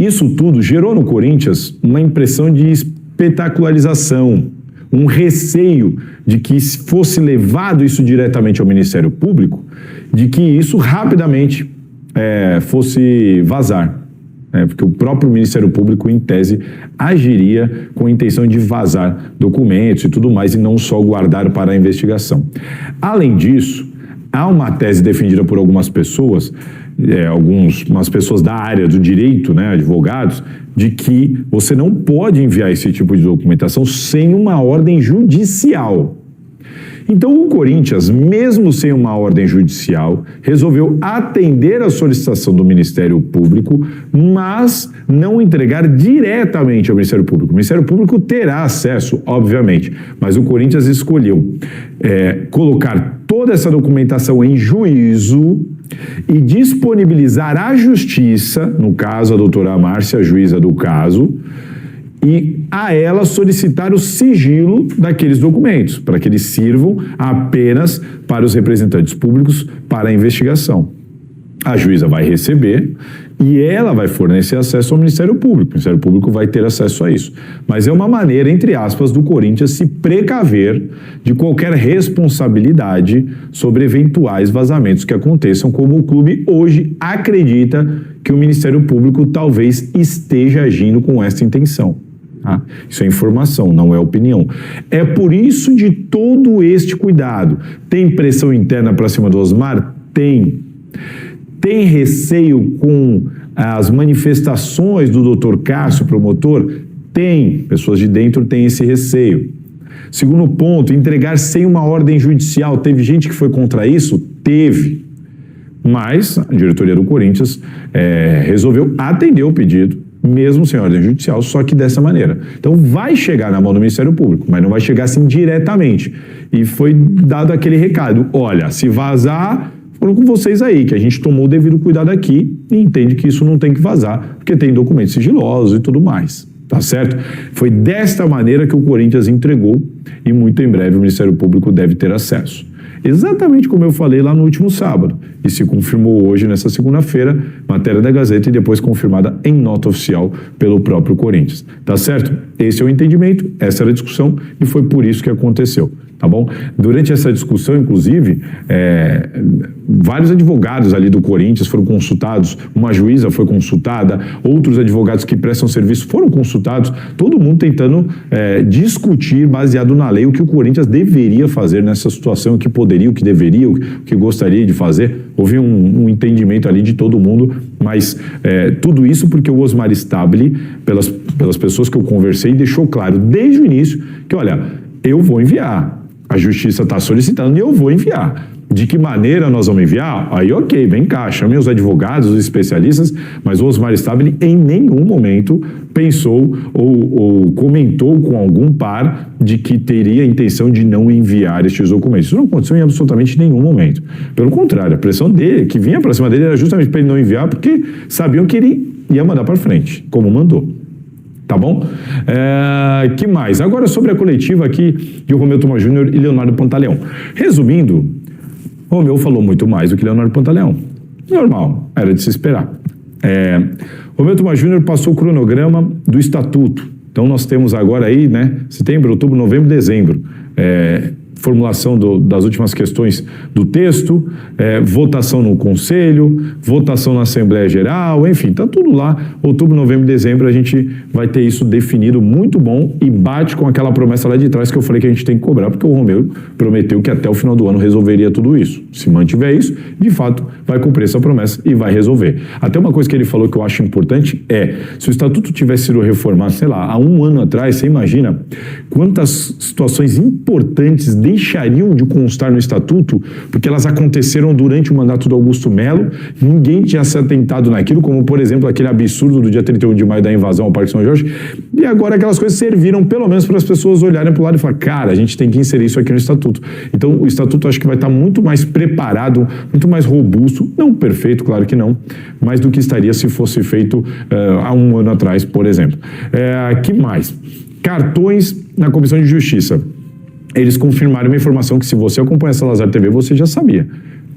Isso tudo gerou no Corinthians uma impressão de espetacularização, um receio de que se fosse levado isso diretamente ao Ministério Público, de que isso rapidamente fosse vazar. Porque o próprio Ministério Público, em tese, agiria com a intenção de vazar documentos e tudo mais, e não só guardar para a investigação. Além disso, há uma tese defendida por algumas pessoas, algumas pessoas da área do direito, advogados, de que você não pode enviar esse tipo de documentação sem uma ordem judicial. Então o Corinthians, mesmo sem uma ordem judicial, resolveu atender a solicitação do Ministério Público, mas não entregar diretamente ao Ministério Público. O Ministério Público terá acesso, obviamente, mas o Corinthians escolheu colocar toda essa documentação em juízo e disponibilizar à Justiça, no caso a doutora Márcia, a juíza do caso, e a ela solicitar o sigilo daqueles documentos, para que eles sirvam apenas para os representantes públicos para a investigação. A juíza vai receber e ela vai fornecer acesso ao Ministério Público. O Ministério Público vai ter acesso a isso. Mas é uma maneira, entre aspas, do Corinthians se precaver de qualquer responsabilidade sobre eventuais vazamentos que aconteçam, como o clube hoje acredita que o Ministério Público talvez esteja agindo com essa intenção. Isso é informação, não é opinião. É por isso de todo este cuidado. Tem pressão interna para cima do Osmar? Tem. Tem receio com as manifestações do Dr. Cássio, promotor? Tem. Pessoas de dentro têm esse receio. Segundo ponto, entregar sem uma ordem judicial. Teve gente que foi contra isso? Teve. Mas a diretoria do Corinthians resolveu atender o pedido, mesmo sem ordem judicial, só que dessa maneira. Então vai chegar na mão do Ministério Público, mas não vai chegar assim diretamente. E foi dado aquele recado: olha, se vazar, foram com vocês aí, que a gente tomou o devido cuidado aqui e entende que isso não tem que vazar, porque tem documentos sigilosos e tudo mais. Tá certo? Foi desta maneira que o Corinthians entregou e muito em breve o Ministério Público deve ter acesso. Exatamente como eu falei lá no último sábado, e se confirmou hoje, nessa segunda-feira, matéria da Gazeta e depois confirmada em nota oficial pelo próprio Corinthians. Tá certo? Esse é o entendimento, essa era a discussão e foi por isso que aconteceu. Tá bom? Durante essa discussão, inclusive, vários advogados ali do Corinthians foram consultados, uma juíza foi consultada, outros advogados que prestam serviço foram consultados, todo mundo tentando discutir, baseado na lei, o que o Corinthians deveria fazer nessa situação, o que poderia, o que deveria, o que gostaria de fazer. Houve um entendimento ali de todo mundo, mas tudo isso porque o Osmar Stabile, pelas pessoas que eu conversei, deixou claro desde o início que, olha, eu vou enviar. A Justiça está solicitando e eu vou enviar. De que maneira nós vamos enviar? Aí, ok, vem cá, chamem os advogados, os especialistas, mas o Osmar Stabile em nenhum momento pensou ou comentou com algum par de que teria a intenção de não enviar estes documentos. Isso não aconteceu em absolutamente nenhum momento. Pelo contrário, a pressão dele, que vinha para cima dele, era justamente para ele não enviar, porque sabiam que ele ia mandar para frente, como mandou. Tá bom? Que mais? Agora sobre a coletiva aqui de Romeu Thomaz Júnior e Leonardo Pantaleão. Resumindo, Romeu falou muito mais do que Leonardo Pantaleão. Normal, era de se esperar. Romeu Thomaz Júnior passou o cronograma do estatuto. Então nós temos agora aí, setembro, outubro, novembro, dezembro. Formulação das últimas questões do texto, votação no Conselho, votação na Assembleia Geral, enfim, tá tudo lá. Outubro, novembro e dezembro a gente vai ter isso definido, muito bom, e bate com aquela promessa lá de trás que eu falei que a gente tem que cobrar, porque o Romeu prometeu que até o final do ano resolveria tudo isso. Se mantiver isso, de fato, vai cumprir essa promessa e vai resolver. Até uma coisa que ele falou que eu acho importante se o Estatuto tivesse sido reformado, sei lá, há um ano atrás, você imagina quantas situações importantes deixariam de constar no Estatuto, porque elas aconteceram durante o mandato do Augusto Melo, ninguém tinha se atentado naquilo, como, por exemplo, aquele absurdo do dia 31 de maio da invasão ao Parque São Jorge, e agora aquelas coisas serviram, pelo menos, para as pessoas olharem para o lado e falar, cara, a gente tem que inserir isso aqui no Estatuto. Então, o Estatuto acho que vai estar muito mais preparado, muito mais robusto, não perfeito, claro que não, mas do que estaria se fosse feito há um ano atrás, por exemplo. Que mais? Cartões na Comissão de Justiça. Eles confirmaram uma informação que, se você acompanha a Salazar TV, você já sabia.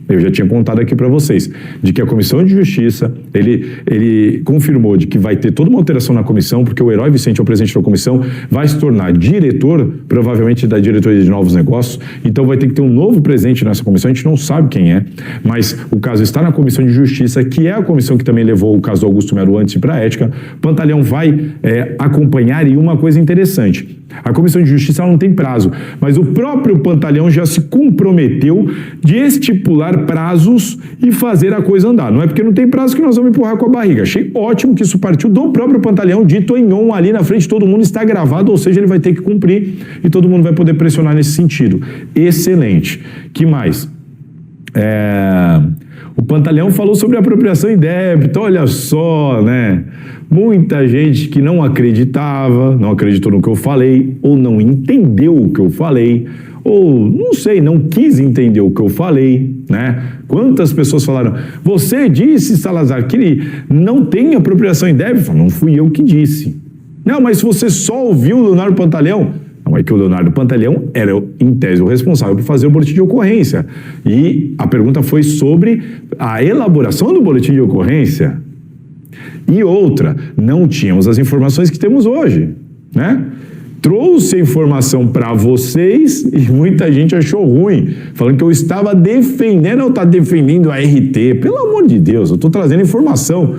Eu já tinha contado aqui para vocês, de que a Comissão de Justiça, ele confirmou de que vai ter toda uma alteração na comissão, porque o Herói Vicente é o presidente da comissão, vai se tornar diretor, provavelmente da diretoria de novos negócios, então vai ter que ter um novo presidente nessa comissão, a gente não sabe quem é, mas o caso está na Comissão de Justiça, que é a comissão que também levou o caso do Augusto Melo antes para a ética. Pantaleão vai acompanhar, e uma coisa interessante, a Comissão de Justiça ela não tem prazo, mas o próprio Pantaleão já se comprometeu de estipular prazos e fazer a coisa andar. Não é porque não tem prazo que nós vamos empurrar com a barriga. Achei ótimo que isso partiu do próprio Pantaleão, dito em on ali na frente, todo mundo está gravado, ou seja, ele vai ter que cumprir e todo mundo vai poder pressionar nesse sentido. Excelente. Que mais? O Pantaleão falou sobre apropriação indébita, olha só, né? Muita gente que não acreditava, não acreditou no que eu falei, ou não entendeu o que eu falei, ou, não sei, não quis entender o que eu falei, né? Quantas pessoas falaram, você disse, Salazar, que não tem apropriação indébita? Não fui eu que disse. Não, mas você só ouviu o Leonardo Pantaleão? Não, é que o Leonardo Pantaleão era, em tese, o responsável por fazer o boletim de ocorrência. E a pergunta foi sobre a elaboração do boletim de ocorrência. E outra, não tínhamos as informações que temos hoje, né? Trouxe a informação para vocês e muita gente achou ruim, falando que eu estava defendendo, ou está defendendo a RT. Pelo amor de Deus, eu estou trazendo informação.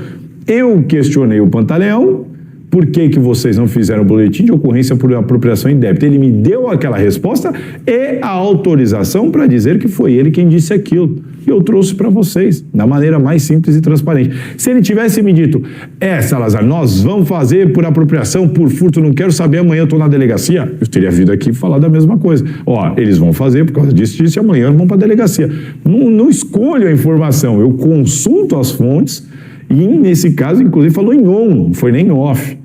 Eu questionei o Pantaleão, por que vocês não fizeram o boletim de ocorrência por apropriação indébita? Ele me deu aquela resposta e a autorização para dizer que foi ele quem disse aquilo. E eu trouxe para vocês, da maneira mais simples e transparente. Se ele tivesse me dito, Salazar, nós vamos fazer por apropriação, por furto, não quero saber, amanhã eu estou na delegacia, eu teria vindo aqui falar da mesma coisa. Ó, eles vão fazer por causa disso, e amanhã vão para a delegacia. Não escolho a informação, eu consulto as fontes e, nesse caso, inclusive, falou em on, não foi nem off.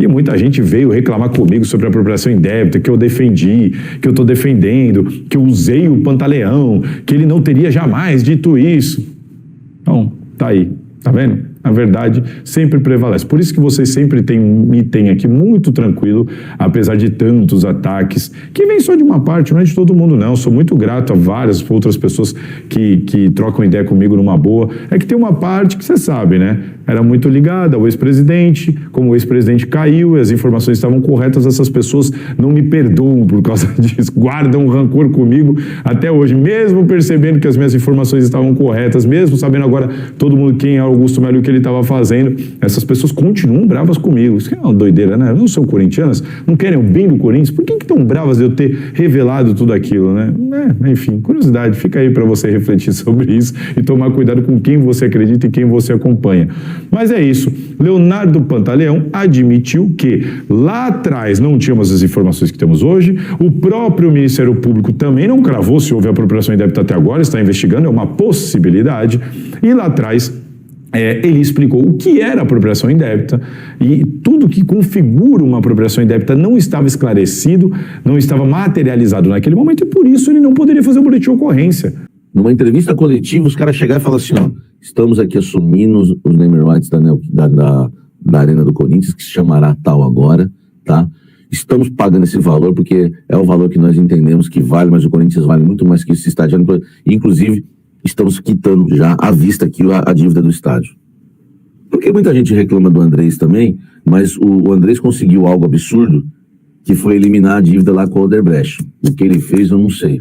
E muita gente veio reclamar comigo sobre a apropriação indébita, que eu defendi, que eu estou defendendo, que eu usei o Pantaleão, que ele não teria jamais dito isso. Então, tá aí, tá vendo? A verdade sempre prevalece. Por isso que vocês sempre me têm aqui muito tranquilo, apesar de tantos ataques, que vem só de uma parte, não é de todo mundo não. Sou muito grato a várias outras pessoas que trocam ideia comigo numa boa. É que tem uma parte que você sabe, né? Era muito ligada ao ex-presidente, como o ex-presidente caiu e as informações estavam corretas, essas pessoas não me perdoam por causa disso, guardam um rancor comigo até hoje, mesmo percebendo que as minhas informações estavam corretas, mesmo sabendo agora todo mundo quem é Augusto Melo e o que ele estava fazendo, essas pessoas continuam bravas comigo. Isso é uma doideira, né? Não são corintianas, não querem o bem do Corinthians, por que estão bravas de eu ter revelado tudo aquilo, né? Enfim, curiosidade, fica aí para você refletir sobre isso e tomar cuidado com quem você acredita e quem você acompanha. Mas é isso, Leonardo Pantaleão admitiu que lá atrás não tínhamos as informações que temos hoje, o próprio Ministério Público também não cravou se houve apropriação indébita até agora, está investigando, é uma possibilidade, e lá atrás ele explicou o que era apropriação indébita e tudo que configura uma apropriação indébita não estava esclarecido, não estava materializado naquele momento e por isso ele não poderia fazer o boletim de ocorrência. Numa entrevista coletiva, os caras chegaram e falaram assim, ó, estamos aqui assumindo os name rights da Arena do Corinthians, que se chamará tal agora, tá? Estamos pagando esse valor porque é o valor que nós entendemos que vale, mas o Corinthians vale muito mais que esse estádio. Inclusive, estamos quitando já à vista aqui a dívida do estádio. Porque muita gente reclama do Andrés também, mas o Andrés conseguiu algo absurdo, que foi eliminar a dívida lá com o Odebrecht. O que ele fez, eu não sei.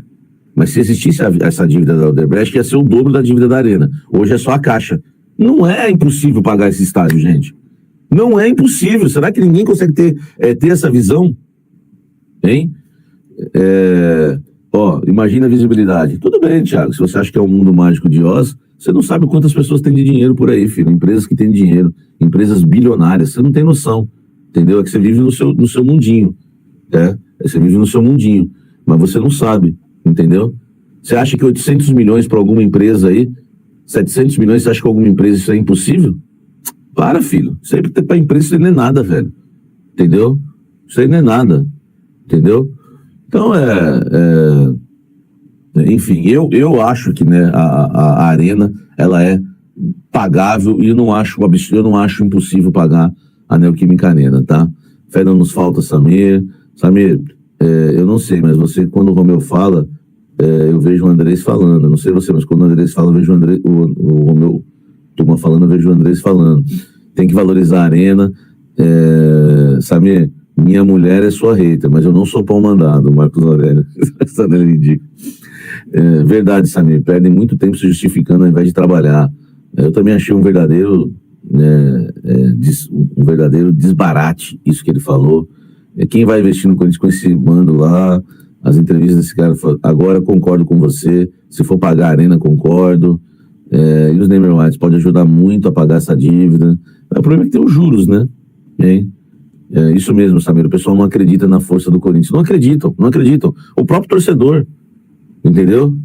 Mas se existisse essa dívida da Odebrecht, ia ser o dobro da dívida da Arena. Hoje é só a Caixa. Não é impossível pagar esse estádio, gente. Não é impossível. Será que ninguém consegue ter essa visão? Hein? Imagina a visibilidade. Tudo bem, Thiago. Se você acha que é um mundo mágico de Oz, você não sabe quantas pessoas têm de dinheiro por aí, filho. Empresas que têm dinheiro. Empresas bilionárias. Você não tem noção. Entendeu? É que você vive no seu mundinho. Você vive no seu mundinho. Mas você não sabe. Entendeu? Você acha que 800 milhões para alguma empresa aí, 700 milhões, você acha que alguma empresa isso é impossível? Para, filho. Isso aí para a empresa isso não é nada, velho. Entendeu? Isso aí não é nada. Entendeu? Então, enfim, eu acho que, né, a Arena, ela é pagável e eu não acho impossível pagar a Neoquímica Arena, tá? Fé não nos falta, Samir. Samir, eu não sei, mas você, quando o Romeu fala, eu vejo o Andrés falando. Não sei você, mas quando o Andrés fala, eu vejo o Romeu Turma falando, eu vejo o Andrés falando. Tem que valorizar a arena. Samir, minha mulher é sua hater, mas eu não sou pau mandado, Marcos Aurélio. Verdade, Samir, perdem muito tempo se justificando ao invés de trabalhar. Eu também achei um verdadeiro desbarate isso que ele falou. Quem vai investir no Corinthians com esse bando lá, as entrevistas desse cara, agora concordo com você, se for pagar a arena, concordo. E os Neymer Whites pode ajudar muito a pagar essa dívida. O problema é que tem os juros, né? Isso mesmo, Samir, o pessoal não acredita na força do Corinthians. Não acreditam. O próprio torcedor, entendeu?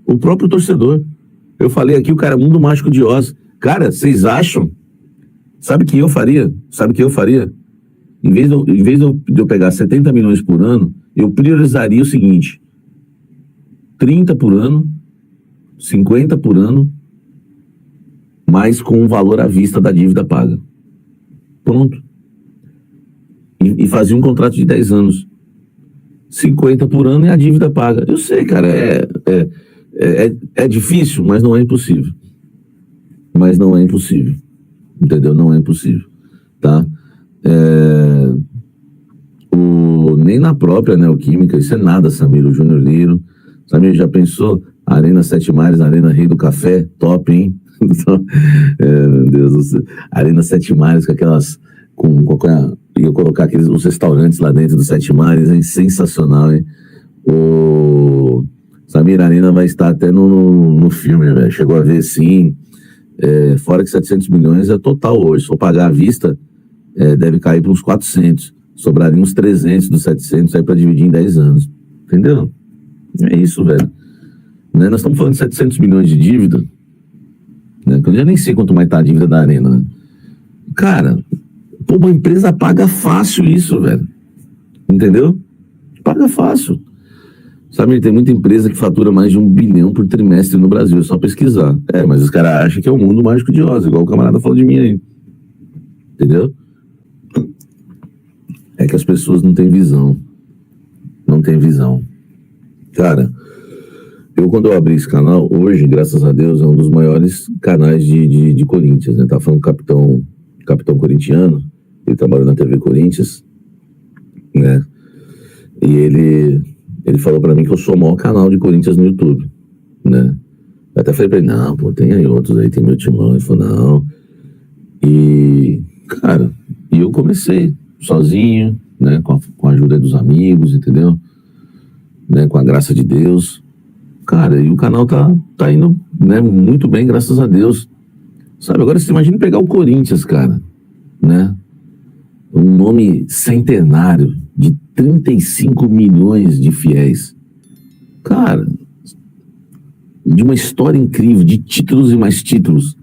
O próprio torcedor. Eu falei aqui, o cara, Mundo Mágico de Oz. Cara, vocês acham? Sabe o que eu faria? Em vez de eu pegar 70 milhões por ano, eu priorizaria o seguinte: 30 por ano, 50 por ano, mas com o valor à vista da dívida paga. Pronto. E fazia um contrato de 10 anos. 50 por ano e a dívida paga. Eu sei, cara, é difícil, mas não é impossível. Entendeu? Não é impossível. Tá? Nem na própria Neoquímica, isso é nada, Samir, o Júnior Liro. Samir, já pensou? Arena Sete Mares, Arena Rei do Café, top, hein? Meu Deus do céu. Arena Sete Mares, com aquelas... ia colocar os restaurantes lá dentro do Sete Mares, hein? Sensacional, hein? Samir, a Arena vai estar até no filme, velho. Chegou a ver, sim. Fora que 700 milhões é total hoje. Se for pagar à vista, deve cair para uns 400. Sobraria uns 300 dos 700 aí para dividir em 10 anos. Entendeu? É isso, velho. Né? Nós estamos falando de 700 milhões de dívida, né? Eu já nem sei quanto mais tá a dívida da Arena, né? Cara, uma empresa paga fácil isso, velho. Entendeu? Paga fácil. Sabe, tem muita empresa que fatura mais de 1 bilhão por trimestre no Brasil, é só pesquisar. Mas os caras acham que é o Mundo Mágico de Oz, igual o camarada falou de mim aí. Entendeu? É que as pessoas não têm visão. Cara, quando eu abri esse canal, hoje, graças a Deus, é um dos maiores canais de Corinthians, né? Tá falando capitão corintiano, ele trabalha na TV Corinthians, né? E ele falou pra mim que eu sou o maior canal de Corinthians no YouTube, né? Eu até falei pra ele, não, pô, tem aí outros aí, tem meu timão. Ele falou, não. E, cara, eu comecei sozinho, né? Com a ajuda dos amigos, entendeu? Né? Com a graça de Deus. Cara, e o canal tá indo, né, muito bem, graças a Deus. Sabe, agora você imagina pegar o Corinthians, cara, né? Um nome centenário de 35 milhões de fiéis. Cara, de uma história incrível, de títulos e mais títulos.